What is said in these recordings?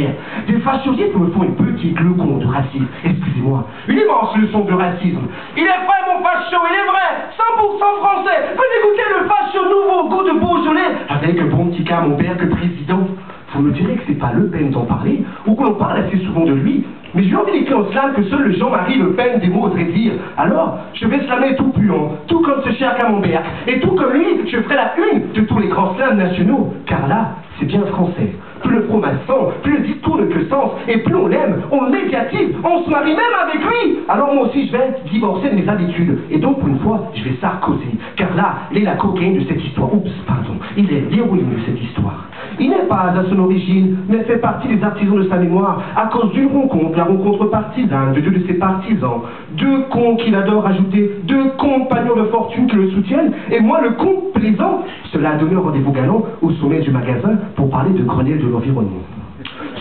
guerre. Des fascistes me font une petite leçon de racisme. Excusez-moi, une immense leçon de racisme. Il est vrai, mon facho, il est vrai, 100% français. Venez goûter le facho nouveau goût de Beaujolais. Avec un bon petit cas, mon père, que président. Vous me direz que c'est pas Le Pen d'en parler, ou que l'on parle assez souvent de lui. Mais j'ai envie d'écrire en slam que seul le Jean-Marie Le Pen des mots oserait dire. Alors, je vais slammer tout puant, tout comme ce cher Camembert. Et tout comme lui, je ferai la une de tous les grands slams nationaux. Car là, c'est bien français. Plus le fromage sent, plus le discours n'a que sens. Et plus on l'aime, on le médiatise, on se marie même avec lui. Alors moi aussi, je vais divorcer de mes habitudes. Et donc, pour une fois, je vais sarcoser. Car là, il est la cocaïne de cette histoire. Oups, pardon. Il est l'héroïne de cette histoire. Il n'est pas à son origine, mais fait partie des artisans de sa mémoire, à cause d'une rencontre, la rencontre partisane de deux de ses partisans, deux cons qu'il adore ajouter, deux compagnons de fortune qui le soutiennent, et moi le con plaisant. Cela a donné un rendez-vous galant au sommet du magasin pour parler de Grenelle de l'environnement.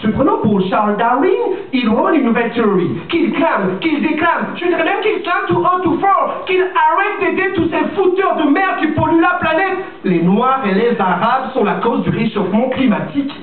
Se prenant pour Charles Darwin, il rôle une nouvelle théorie, qu'il clame, qu'il déclame, je dirais même qu'il clame tout haut, tout fort, qu'il arrête d'aider tous ces fouteurs de merde qui polluent la planète. Les Noirs et les Arabes sont la cause du réchauffement climatique.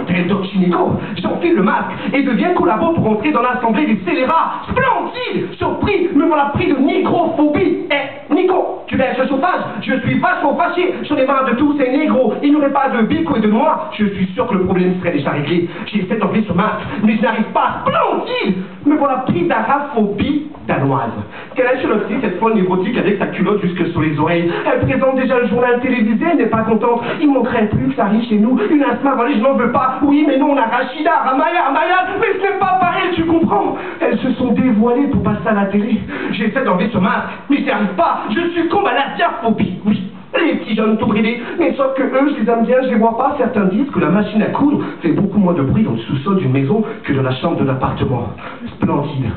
Traiteur Chinico, j'enfile le masque et deviens collabo pour entrer dans l'assemblée des scélérats. Splendide! Surpris, me voilà pris de nigrophobie. Eh, Nico, tu baisses le chauffage? Je suis vachement fâché, j'en ai marre de tous ces négros. Il n'y aurait pas de bico et de noix. Je suis sûr que le problème serait déjà réglé. J'essaie d'enlever ce masque, mais je n'arrive pas. Splendide! Me voilà pris d'araphobie danoise. Quelle est aussi cette folle névrotique avec sa culotte jusque sur les oreilles? Elle présente déjà le journal télévisé, elle n'est pas contente. Il manquerait plus que ça arrive chez nous. Une asthma, voilà, je n'en veux pas. Oui, mais non, on a Rachida, Ramaya, mais ce n'est pas pareil, tu comprends? Elles se sont dévoilées pour passer à la télé. J'essaie d'enlever ce masque, mais j'y arrive pas. Je succombe à la diaphobie, oui. Les petits jeunes tout bridés, mais sauf que eux, je les aime bien, je les vois pas. Certains disent que la machine à coudre fait beaucoup moins de bruit dans le sous-sol d'une maison que dans la chambre de l'appartement. Splendide.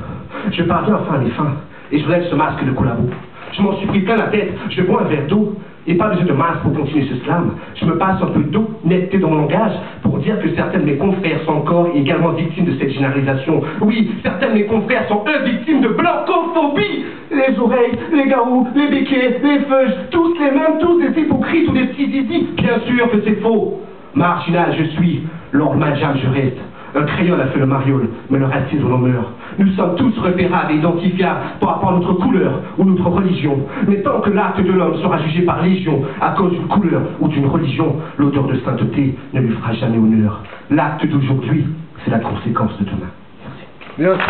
Je parviens enfin à mes fins, et je lève ce masque de collabo. Je m'en suis pris plein la tête, je bois un verre d'eau, et pas besoin de masque pour continuer ce slam. Je me passe un peu d'honnêteté dans mon langage pour dire que certains de mes confrères sont encore et également victimes de cette généralisation. Oui, certains de mes confrères sont eux victimes de blancophobie. Les oreilles, les garous, les béquets, les feuilles, tous les mêmes, tous des hypocrites ou des petits zizi. Bien sûr que c'est faux. Marginal je suis, Lord Majam je reste. Un créole a fait le mariole, mais le racisme on en meurt. Nous sommes tous repérables et identifiables par rapport à notre couleur ou notre religion. Mais tant que l'acte de l'homme sera jugé par légion à cause d'une couleur ou d'une religion, l'odeur de sainteté ne lui fera jamais honneur. L'acte d'aujourd'hui, c'est la conséquence de demain. Merci. Bien.